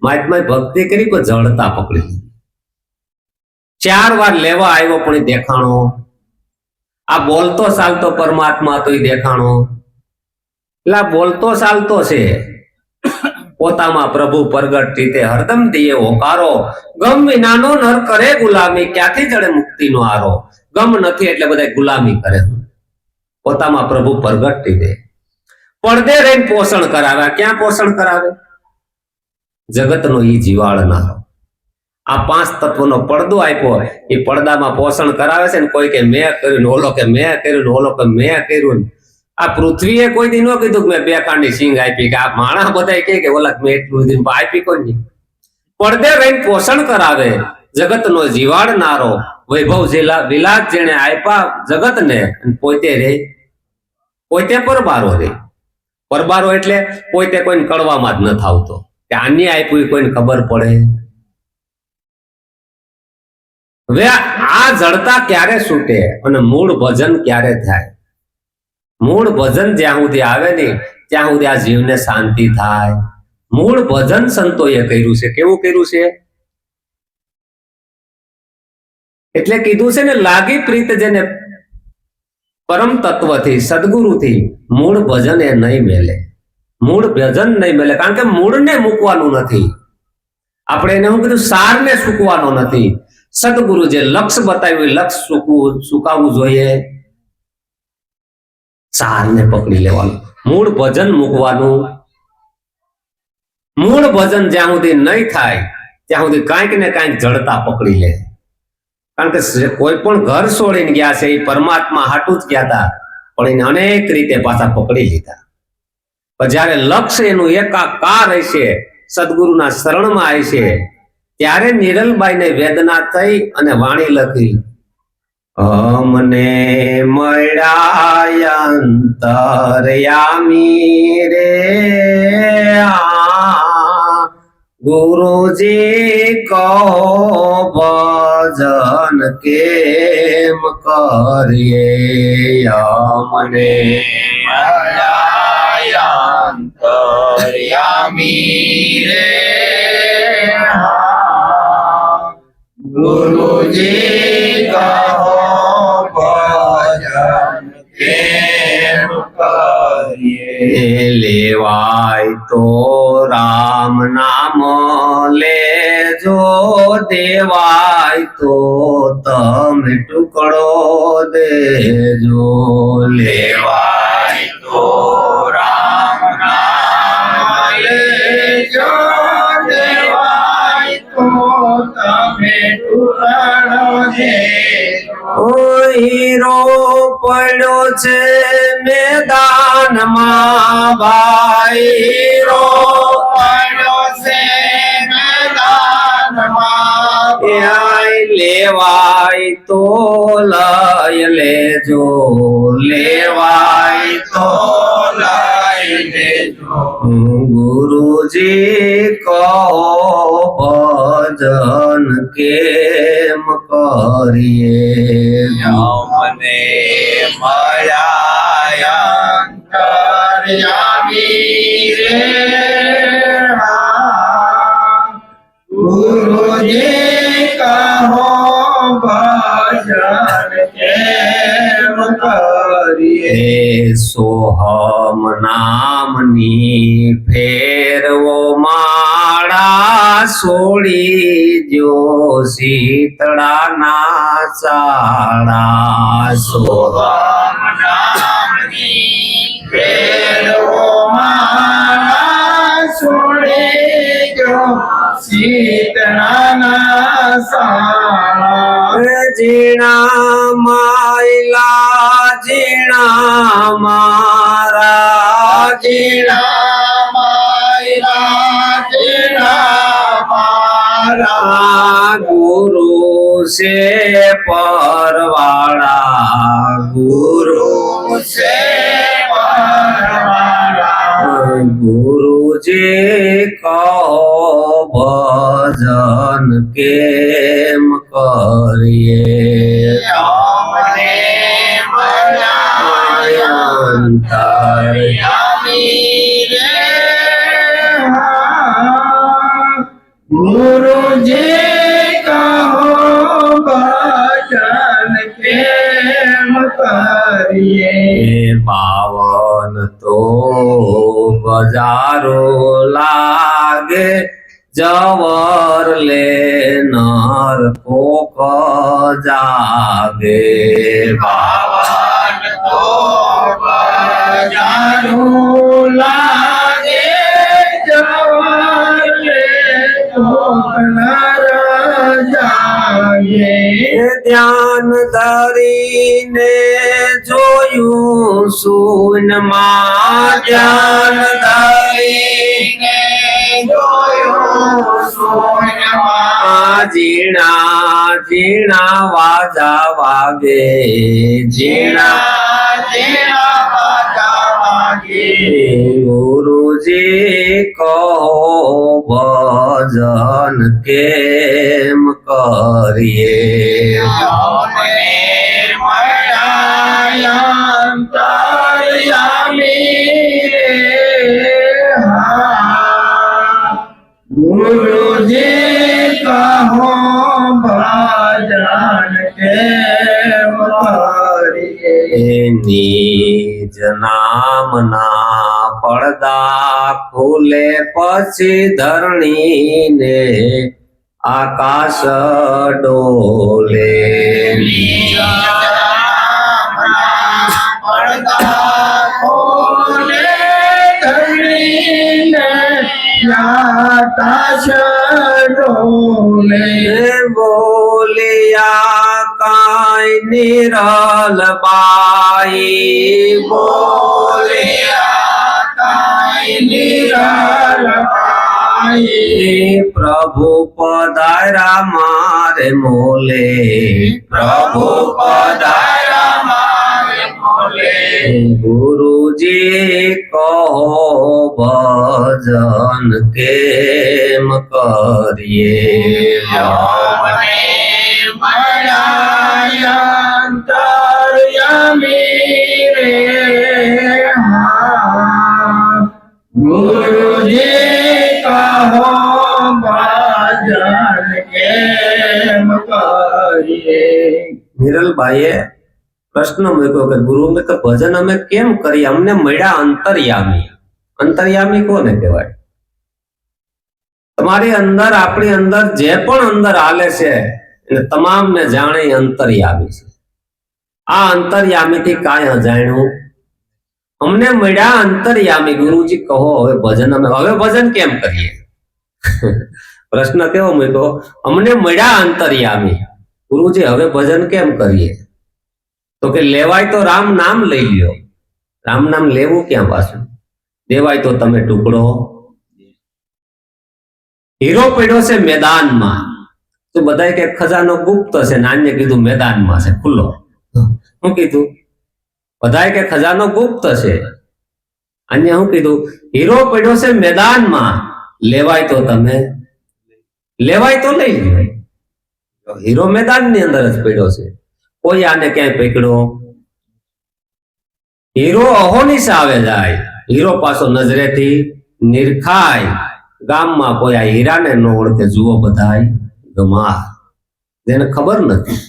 મહાત્માએ ભક્તિ કરી પણ જળતા પકડી. 4 વાર લેવા આવ્યો પણ એ દેખાણો. આ બોલતો ચાલતો પરમાત્મા તો એ દેખાણો. એટલે આ બોલતો ચાલતો છે પોતામાં પ્રભુ પ્રગટ રીતે હરદમ દીએ હોકારો. ગમ વિનાનો નર કરે ગુલામી, ક્યાંથી જડે મુક્તિનો આરો. ગમ નથી એટલે બધા ગુલામી કરે. પોતામાં પ્રભુ પ્રગટ રીતે પડદે રહીને પોષણ કરાવે. ક્યાં પોષણ કરાવે? જગતનો ઈ જીવાળનારો. આ 5 તત્વનો પડદો આપ્યો, એ પડદામાં પોષણ કરાવે છે ને કોઈ કે મેં કર્યું, ઓલો કે મેં કર્યું, ઓલો કે મેં કર્યું. આ પૃથ્વીએ કોઈ દી ન કીધું કે મેં 2 કાંડી સિંગ આપી, કે આ માણસ બધા કે ઓલા મેં એટલું દીધું આપી કોઈ નહીં. પડદે રહીને પોષણ કરાવે, જગતનો જીવાડનારો. વૈભવ વિલાસ જેને આપ્યા જગતને, પોતે રે, પોતે પરબારો રે. પરબારો એટલે પોતે કોઈને કળવામાં જ ન થાવતો કે આની આપ્યું કોઈને ખબર પડે. હવે આ જડતા ક્યારે છૂટે અને મૂળ ભજન ક્યારે થાય? મૂળ ભજન જ્યાં સુધી આવે ને ત્યાં સુધી આ જીવને શાંતિ થાય. મૂળ ભજન સંતોએ કર્યું છે. કેવું કર્યું છે? એટલે કીધું છે ને લાગી પ્રીત જેને પરમ તત્વથી સદગુરુથી, મૂળ ભજન એ નહીં મેલે. મૂળ ભજન નહીં મેલે, કારણ કે મૂળને મૂકવાનું નથી. આપણે એને શું કીધું? સારને સૂકવાનો નથી. સદગુરુ જે લક્ષ્ય બતાવ્યું લક્ષ્ય સુકાવવું જોઈએ. સારને પકડી લેવાનું, મૂળ ભજન મૂકવાનું. મૂળ ભજન જ્યાં સુધી નહીં થાય ત્યાં સુધી કાંઈક ને કાંઈક જડતા પકડી લે. કારણ કે કોઈ પણ ઘર છોડીને ગયા છે એ પરમાત્મા હાટું જ ગયા હતા, પણ એને અનેક રીતે પાછા પકડી લીધા. પણ જયારે લક્ષ્ય એનું એકાકાર હશે, સદગુરુના શરણમાં હશે, ત્યારે નિરલબાઈને વેદના થઈ અને વાણી લખી, અમને મળ્યા અંતરયામી રે ગુરુજી કહો ભજન કેમ કરીએ. અમને મળ્યા અંતરયામી રે ગુરુજી કહો ભજન કેમ કરીએ. લેવાય તો રામ નામ લેજો, દેવાય તો તમે ટુકડો દેજો. લેવાય તો રામ નામ લેજો, દેવાય તો તમે ટુકડો દેજો. હીરો પડ્યો છે મેદાનમાં ભાઈ, હીરો પડ્યો છે મેદાનમાં. લેવાય તો લઈ લેજો, લેવાય તો લઈ લેજો. ગુરુજી કહો ભજન કેમ કરીએ. મને મળ્યા અંતરયામી રે ગુરુજી કહો ભજન કેમ કરીએ. સોહમ નામની ફેરવો માળા, છોડી જો શીતળાના ચાળા. સોહમ નામની ફેરવો માળા, છોડી જો શીતળાના ચાળા. જીણા માયલા જીણા મારા, જીણા માયલા જીણા મારા. ગુરુ છે પરવાળા, ગુરુ છે પરવાળા, ગુરુજી કહો ભજન કેમ કરીએ, અમને મળાય અંતર્યામી રે. ગુરુજી કહો ભજન કેમ કરીએ, એ પાવન તો બજારો લાગે, જવર લેનાર કોક જાગે, પાવન તો બજારું લાગે, જવારે કોકનર જાગે. ધ્યાન ધરીને જોયું શૂન્યમાં, ધ્યાન ધરીને જોયું શૂન્યમાં, ઝીણા ઝીણા વાજા વાગે, ઝીણા ઝીણા વાજા વાગે. ગુરુજી કહો ભજન કેમ કરીએ, અમને મળાય અંતર્યામી રે. ગુરુજી કહો ભજન કેમ કરીએ, નિજ નામના પડદા ખુલે પછી ધરણીને આકાશ ડોલે, પડદા ખોલે ધરણીને આકાશ ડોલે. બોલિયા કાંઈ નિરલ બાઈ, બોલ્યા કાંઈ નિરાલ પાઈ, પ્રભુ પધાર્યા મારે મોલે, પ્રભુ પધાર્યા મારે મોલે. ગુરુજી કહો ભજન કેમ કરીએ, અમને મળાય અંતર્યામી રે. ગુરુજી કહો ભજન કેમ કરીએ, નિરલભાઈએ પ્રશ્ન મૂક્યો કે ગુરુ મેં તો ભજન અમે કેમ કરીએ, અમને મળ્યા અંતર્યામી. અંતર્યામી કોને કહેવાય? તમારી અંદર, આપણી અંદર જે પણ અંદર હાલે છે એને તમામને જાણે એ અંતર્યામી છે. આ અંતર્યામીથી કાંઈ અજાણ્યું અમને મળ્યા અંતર્યામી. ગુરુજી કહો હવે ભજન અમે હવે ભજન કેમ કરીએ? પ્રશ્ન કેવો મૂક્યો, અમને મળ્યા અંતર્યામી, ગુરુજી હવે ભજન કેમ કરીએ? તો કે લેવાય તો રામ નામ લઈ લ્યો. રામ નામ લેવું ક્યાં પાછું? દેવાય તો તમે ટુકડો. હીરો પડ્યો છે મેદાનમાં, તો બધાય કે ખજાનો ગુપ્ત છે, નાન્ય કીધું મેદાનમાં છે ખુલ્લો. શું કીધું? બધાય કે ખજાનો ગુપ્ત છે, અન્ય શું કીધું? હીરો પડ્યો છે મેદાનમાં, લેવાય તો તમે લેવાય તો લઈ લ્યો. હીરો મેદાનની અંદર જ પડ્યો છે, કોઈ આને ક્યાંય પકડ્યો? હીરો અહોનિશ આવે જાય, હીરો પાછો નજરેથી નિરખાય. ગામમાં કોઈ આ હીરાને ન ઓળખે, જુઓ બધાય ગમા, જેને ખબર નથી.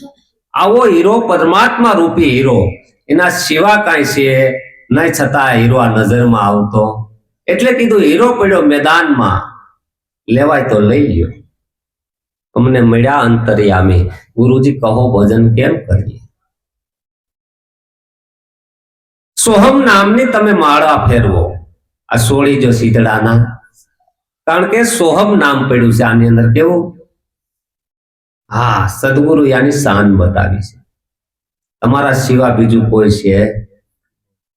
આવો હીરો પરમાત્મા રૂપી હીરો, એના સિવા કાંઈ છે નહીં, છતાં હીરો આ નજરમાં આવતો. એટલે કીધું હીરો પડ્યો મેદાનમાં, લેવાય તો લઈ લ્યો. અમને મળ્યા અંતર્યામી, ગુરુજી કહો ભજન કેમ કરીએ? સોહમ નામની તમે માળા ફેરવો, આ સોળી જો શીતળાના, કારણ કે સોહમ નામ પડ્યું છે આની અંદર. કેવું? હા, સદગુરુ યાની શાન બતાવી છે, તમારા સિવા બીજું કોઈ છે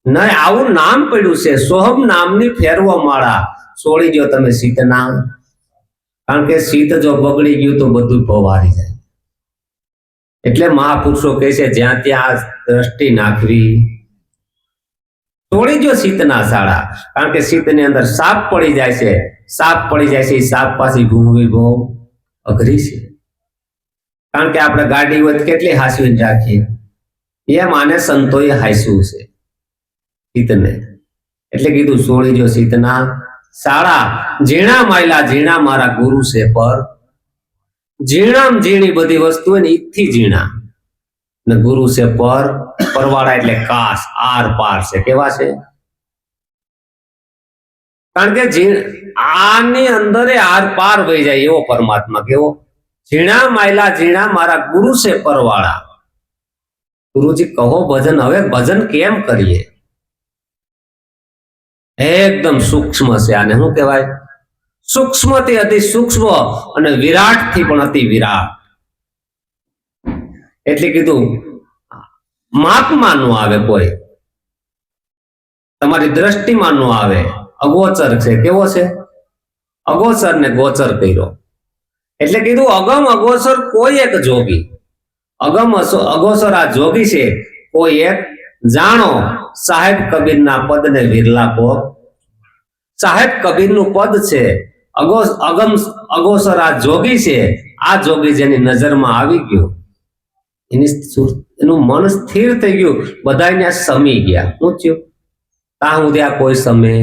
નહીં. આવું નામ પડ્યું છે, સોહમ નામની ફેરવો માળા. સોળી જો તમે શીતના, કારણ કે શીત જો બગડી ગયું તો બધું પવારી જાય. એટલે મહાપુરુષો કહે છે જ્યાં ત્યાં દ્રષ્ટિ નાખવી તોડી જો શીતના શાળા, કારણ કે શીતની અંદર સાપ પડી જાય છે, સાપ પડી જાય છે, એ સાપ પાછી ઘૂમવી બહુ અઘરી છે. કારણ કે આપણે ગાડી હોય કેટલી હાંસવીને રાખીએ, એમ આને સંતોએ હાંસ્યું છે શીતને. એટલે કીધું છોડી જો શીતના શાળા, ઝીણા માયલા ઝીણા મારા ગુરુ છે પર, ઝીણામ ઝીણી બધી વસ્તુ હોય ને ઈથી ઝીણા, ને ગુરુ છે પર, પરવાળા એટલે કાશ, આર પાર છે. કેવા છે? કારણ કે આની અંદર આર પાર વહી જાય એવો પરમાત્મા. કેવો? ઝીણા માયલા ઝીણા મારા ગુરુ છે પરવાળા. ગુરુજી કહો ભજન. હવે ભજન કેમ કરીએ? એકદમ સૂક્ષ્મ છે. આને શું કહેવાય? સૂક્ષ્મ થી અતિ સૂક્ષ્મ અને વિરાટ થી પણ અતિ વિરાટ. એટલે કીધું માપમાં નો આવે, કોઈ તમારી દ્રષ્ટિમાં નો આવે, અગોચર છે. કેવો છે? અગોચર ને ગોચર કર્યો. એટલે કીધું અગમ અગોચર કોઈ એક જોગી, અગમ અગોચર આ જોગી છે કોઈ એક જાણો. સાહેબ કબીરના પદ ને વિરલા કો, સાહેબ કબીર નું પદ છે. અગમ અગોચર આ જોગી છે. આ જોગી જેની નજરમાં આવી ગયું, એનું મન સ્થિર થઈ ગયું, બધા સમી ગયા. શું થયું? ત્યાં સુધી આ કોઈ સમય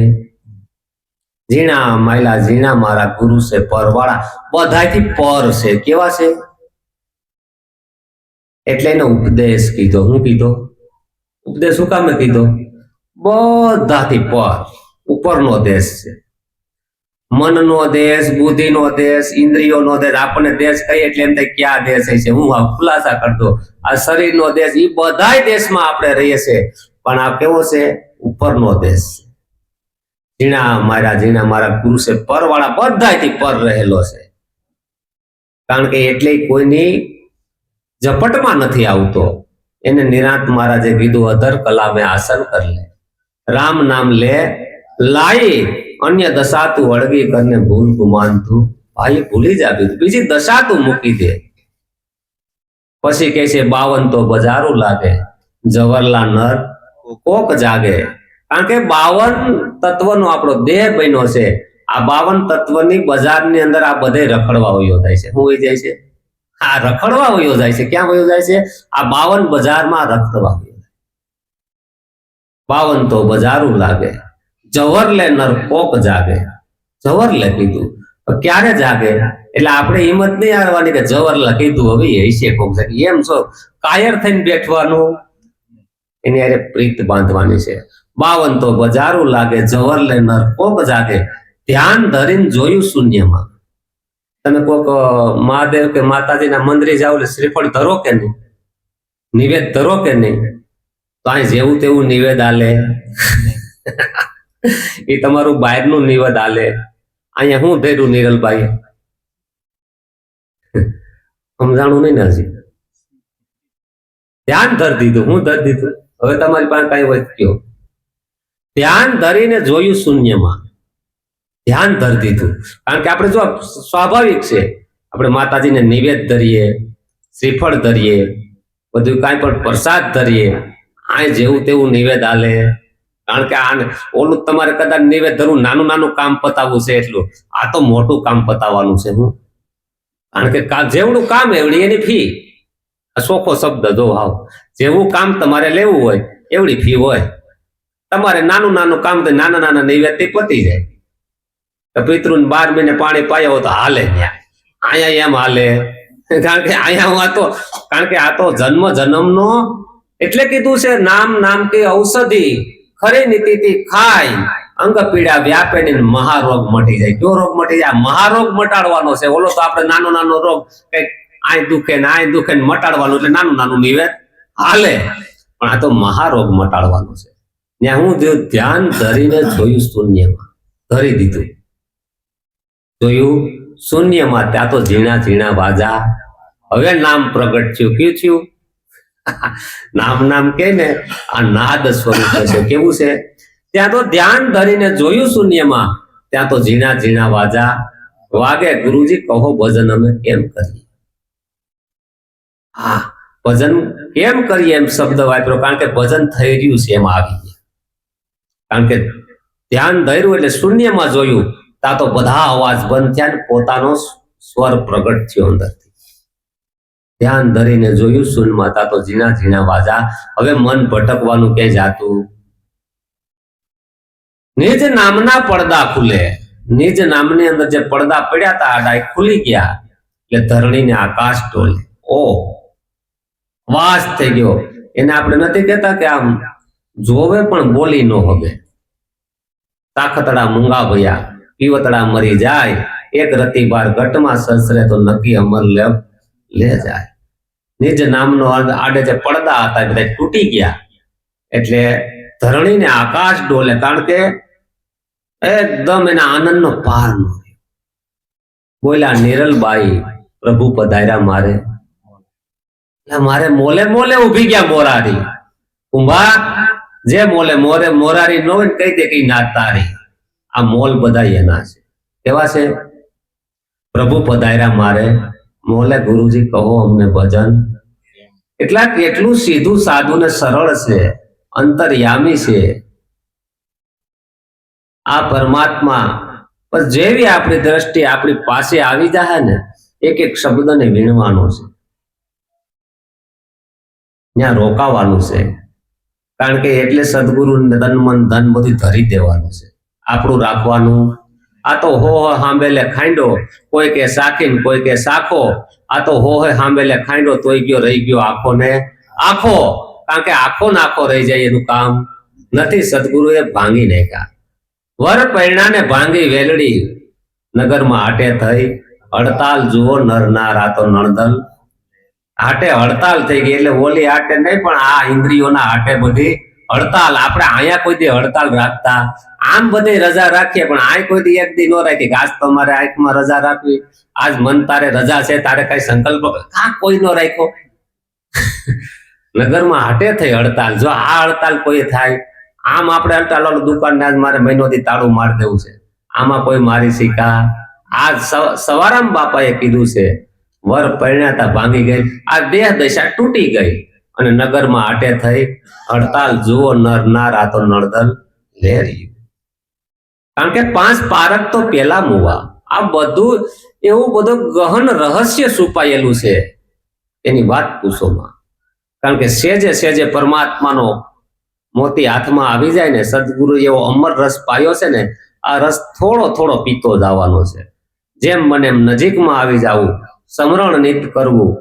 ઝીણા માયલા ઝીણા મારા ગુરુ છે પરવાળા, બધાથી પર છે. કેવા છે? એટલે એનો ઉપદેશ કીધો. શું કીધો? ઉપદેશ શું કામે કીધો? બધાથી પર, ઉપરનો દેશ છે. મનનો દેશ, બુદ્ધિનો દેશ, ઇન્દ્રિયોનો દેશ. આપણને દેશ કહીએ એટલે એમ થાય ક્યાં દેશ છે, હું આ ખુલાસા કરતો. આ શરીરનો દેશ, એ બધાય દેશમાં આપણે રહીએ છીએ, પણ આ કેવો છે? ઉપરનો દેશ. ઝીણા મારા ગુરુ છે પરવાળા, બધાથી પર રહેલો છે. કારણ કે એટલે કોઈની ઝપટમાં નથી આવતો. એને નિરાંત મહારાજે કીધું અધર કલામે આસન કર લે, રામ નામ લે લાઈ, અન્ય દશા તું વળગી કરને ભૂલ ગુમાન તું ભાઈ ભૂલી જા, બીજી દશા તું મૂકી દે. પછી કહે છે 52 તો બજારું લાગે, જવરલા નર કોક જાગે. કારણ કે 52 તત્વનો આપણો દેહ બન્યો છે. આ 52 તત્વની બજારની અંદર આ બધે રખડવા વયો જાય છે. શું વહી જાય છે? આ રખડવા વયો જાય છે. ક્યાં વયો જાય છે? આ 52 બજારમાં રખડવા વયો જાય. 52 તો બજારું લાગે, જવરલે નર કોક જાગે. જવરલે કીધું, ક્યારે જાગે? એટલે આપણે હિંમત નહીં હારવાની કે જવરલે કીધું હવે હશે કોક જાગે. એમ છો કાયર થઈને બેઠવાનું, એની હારે પ્રીત બાંધવાની છે. 52 તો બજારું લાગે, જવરલે નર કોક જાગે. ધ્યાન ધરીને જોયું શૂન્યમાં. તમે કોક મહાદેવ કે માતાજીના મંદિરે જાઓ એટલે શ્રીફળ ધરો કે નહીં, નિવેદ ધરો કે નહીં? તો અહીં જેવું તેવું નિવેદ આલે. એ તમારું બહારનું નિવેદ આલે. અહીંયા હું ધર્યું નિરલભાઈ? સમજાણું નહીં ને હજી? ધ્યાન ધરી દીધું. હું ધરી દીધું? હવે તમારી પાસે કઈ હોય કયો? ધ્યાન ધરીને જોયું શૂન્યમાં, ધ્યાન ધરી દીધું. કારણ કે આપણે જો સ્વાભાવિક છે, આપણે માતાજીને નિવેદ ધરીએ, શ્રીફળ ધરીએ, બધું કાંઈ પણ પ્રસાદ ધરીએ, આ જેવું તેવું નિવેદ આલે. કારણ કે આ ઓલું તમારે કદાચ નિવેદ ધરવું, નાનું નાનું કામ પતાવવું છે એટલું, આ તો મોટું કામ પતાવવાનું છે. હું કારણ કે જેવડું કામ એવડી એની ફી. ચોખ્ખો શબ્દ જો આવ, જેવું કામ તમારે લેવું હોય એવડી ફી હોય. તમારે નાનું નાનું કામ તો નાના નાના નૈવેદ્ય પતી જાય. પિતૃને 12 મહિને પાણી પાયા હોય તો હાલે. અહીંયા એમ હાલે. કારણ કે અહીંયા કારણ કે આ તો જન્મ જન્મનો, એટલે કીધું છે નામ નામ કે ઔષધિ ખરી નીતિથી ખાય, અંગ પીડા વ્યાપે ને મહારોગ મટી જાય. કયો રોગ મટી જાય? મહારોગ મટાડવાનો છે. ઓલો તો આપણે નાનો નાનો રોગ કઈક આય દુખે ને મટાડવાનું, એટલે નાનું નાનું નિવેદ હાલે. પણ આ તો મહારોગ મટાડવાનો છે. ત્યાં હું ધ્યાન ધરીને જોયું શૂન્યમાં, ધરી દીધું, જોયું શૂન્યમાં. ત્યાં તો ઝીણા ઝીણા વાજા. હવે નામ પ્રગટ થયું. કયું થયું? નામ નામ કે ને આ નાદ સ્વરૂપ છે. કેવું છે? ત્યાં તો ધ્યાન ધરીને જોયું શૂન્યમાં, ત્યાં તો ઝીણા ઝીણા વાજા વાગે. ગુરુજી કહો ભજન અમે કેમ કરીએ? હા, ભજન કેમ કરીએ એમ શબ્દ વાપર્યો, કારણ કે ભજન થઈ રહ્યું છે એમ આવી ગયા. કારણ કે ધ્યાન ધર્યું એટલે શૂન્યમાં જોયું, ત્યાં તો બધા અવાજ બંધ થયા ને પોતાનો સ્વર પ્રગટ થયો અંદરથી. ધ્યાન ધરીને જોયું શૂન્યમાં, ત્યાં તો ઝીણા ઝીણા વાજા. હવે મન ભટકવાનું ક્યાંય જાતું. નિજ નામના પડદા ખુલે, નિજ નામની અંદર જે પડદા પડ્યા હતા આડા ખુલી ગયા એટલે ધરણીને આકાશ ડોલે. ઓ વાસ થઈ ગયો. એને આપણે નથી કહેતા કે આમ જોવે પણ બોલી ન હવે. તાખતડા મૂંગા ભયા, પીવતડા મરી જાય, એક રતી બાર ઘટમાં સસરે તો નક્કી અમર લે જાય. નિજ નામનો આડે જે પડદા હતા એ બધા તૂટી ગયા એટલે ધરણીને આકાશ ડોલે. કારણ કે એકદમ એના આનંદનો પાર ન રહ્યો. બોલ્યા નિરલબાઈ, પ્રભુ પધાર્યા મારે. મારે મોલે મોલે ઉભી ગયા મોરારી. કુંભા જે મોલે મોરે મોરારી નો હોય કહી દે કે ના તારી. આ મોલ બધા એના છે. કેવા છે? પ્રભુ પધાર્યા મારે, મોલે ગુરુજી કહો અમને ભજન. એટલા કેટલું સીધું સાદું ને સરળ છે, અંતર્યામી છે આ પરમાત્મા. પણ જેવી આપણી દ્રષ્ટિ આપણી પાસે આવી જાય ને, એક એક શબ્દને વીણવાનો છે, ત્યાં રોકાવાનું છે. કારણ કે એટલે સદગુરુ તન મન ધન બધું ધરી દેવાનું છે, આપણું રાખવાનું. આ તો હો હાંભેલે ખાંડો, કોઈ કે સાખીને કોઈ કે સાખો. આ તો હો હાંભેલે ખાંડો તોય ગયો રહી ગયો આખો ને આખો. કારણ કે આખો ને આખો રહી જાય એનું કામ નથી. સદગુરુએ ભાંગી નાખ્યા. વર પૈણાને ભાંગી વેલડી, નગરમાં હાટે થઈ હડતાલ. જુઓ નર નાર, આ તો નણદલ હાટે હડતાલ થઈ ગઈ. એટલે ઓલી હાટે નહીં પણ આ ઇન્દ્રિયોના હાટે બધી હડતાલ. આપણે અહીંયા કોઈ દી હડતાલ રાખતા, આમ બધી રજા રાખીએ પણ આ કોઈ દી એક દી ન રાખી કે આજ તમારે આંખમાં રજા રાખવી, આજ મન તારે રજા છે, તારે કઈ સંકલ્પ કોઈ નો રાખ્યો. નગરમાં હાટે થઈ હડતાલ. જો આ હડતાલ કોઈ થાય, આમ આપણે હડતાલ દુકાન આજ મારે મહિનોથી તાળું માર દેવું છે, આમાં કોઈ મારી શીખા. આજ સવારામ બાપાએ કીધું છે વર પરિણાતા ભાંગી ગઈ, આ દેહ દશા તૂટી ગઈ અને નગરમાં હાટે થઈ હડતાલ. જુઓ નર નાર, આ તો નળદલ લેર્યું. કારણ કે પાંચ પારક તો પેલા મુવા. આ બધું એવું બધું ગહન રહસ્ય છુપાયેલું છે, એની વાત પૂછોમાં. કારણ કે સેજે સેજે પરમાત્માનો મોતી હાથમાં આવી જાય ને, સદગુરુ એવો અમર રસ પાયો છે ને, આ રસ થોડો થોડો પીતો જવાનો છે. જેમ મને એમ નજીકમાં આવી જવું, સમરણ નિત કરવું,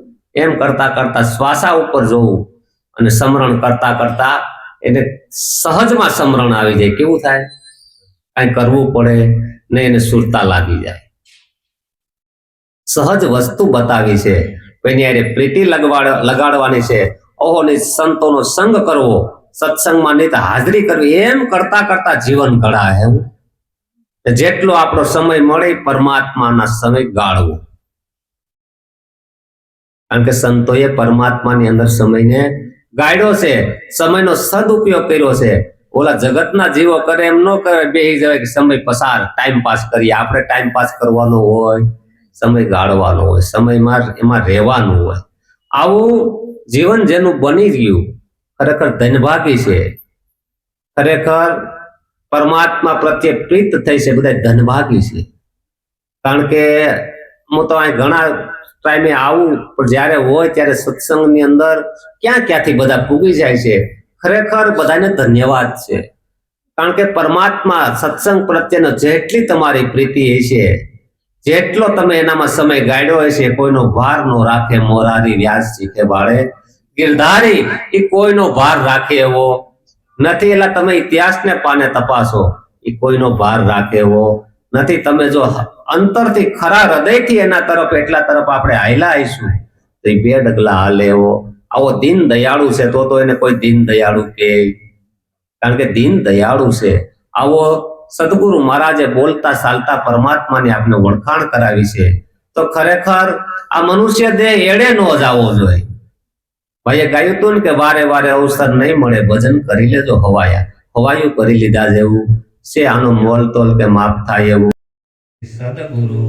એમ કરતા કરતા શ્વાસા ઉપર જોવું અને સમરણ કરતા કરતા એને સહજમાં સમરણ આવી જાય. કેવું થાય? કઈ કરવું પડે ને એને સુરતા લાગી જાય. સહજ વસ્તુ બતાવી છે, કોઈની હારે પ્રીતિ લગાડવાની છે. ઓહો ને સંતોનો સંગ કરવો, સત્સંગમાં નહીં તો હાજરી કરવી, એમ કરતા કરતા જીવન ઘડા. એવું જેટલો આપણો સમય મળે પરમાત્માના સમય ગાળવો. કારણ કે સંતોએ પરમાત્માની અંદર સમયને ગાળ્યો છે, સમયનો સદુપયોગ કર્યો છે. ઓલા જગતના જીવો કરે એમ ન કરે, બેહી જાય કે સમય પસાર, ટાઈમ પાસ કરીએ. આપણે ટાઈમ પાસ કરવાનો હોય, સમય ગાળવાનો હોય, સમયમાં એમાં રહેવાનું હોય. આવું જીવન જેનું બની ગયું ખરેખર ધનભાગી છે. ખરેખર પરમાત્મા પ્રત્યે પ્રીત થઈ છે, બધા ધનભાગી છે. કારણ કે હું તો અહીં ઘણા ટાઈમે આવું, પણ જ્યારે હોય ત્યારે સત્સંગની અંદર ક્યાં ક્યાંથી બધા પૂગી જાય છે. ખરેખર બધાને ધન્યવાદ છે. કારણ કે પરમાત્મા સત્સંગ પ્રત્યેનો જેટલી તમારી પ્રીતિ હશે, જેટલો તમે એનામાં સમય ગાળ્યો હશે, કોઈનો ભાર નો રાખે મોરારી વ્યાસ શીખે બાળે ગિરધારી. એ કોઈનો ભાર રાખે એવો નથી. એટલે તમે ઇતિહાસને પાને તપાસો, એ કોઈનો ભાર રાખે એવો નથી. તમે જો અંતરથી ખરા હૃદયથી એના તરફ એટલા તરફ આપણે હાયલા આવીશું તો એ બે ડગલા હાલે એવો. આવો દીન દયાળુ છે તો એને કોઈ દીન દયાળુ કહે. કારણ કે દીન દયાળુ છે. આવો સદગુરુ મહારાજે બોલતા ચાલતા પરમાત્માની આપણે વળખાણ કરાવી છે. તો ખરેખર આ મનુષ્ય દેહ એડે નો જાવો જોઈએ. ભાઈએ ગાયું હતું ને કે વારે વારે અવસર નહીં મળે, ભજન કરી લેજો હવાયા. હવાયું કરી લીધા જેવું છે, આનો મોલ તોલ કે માપ થાય એવું. સદગુરુ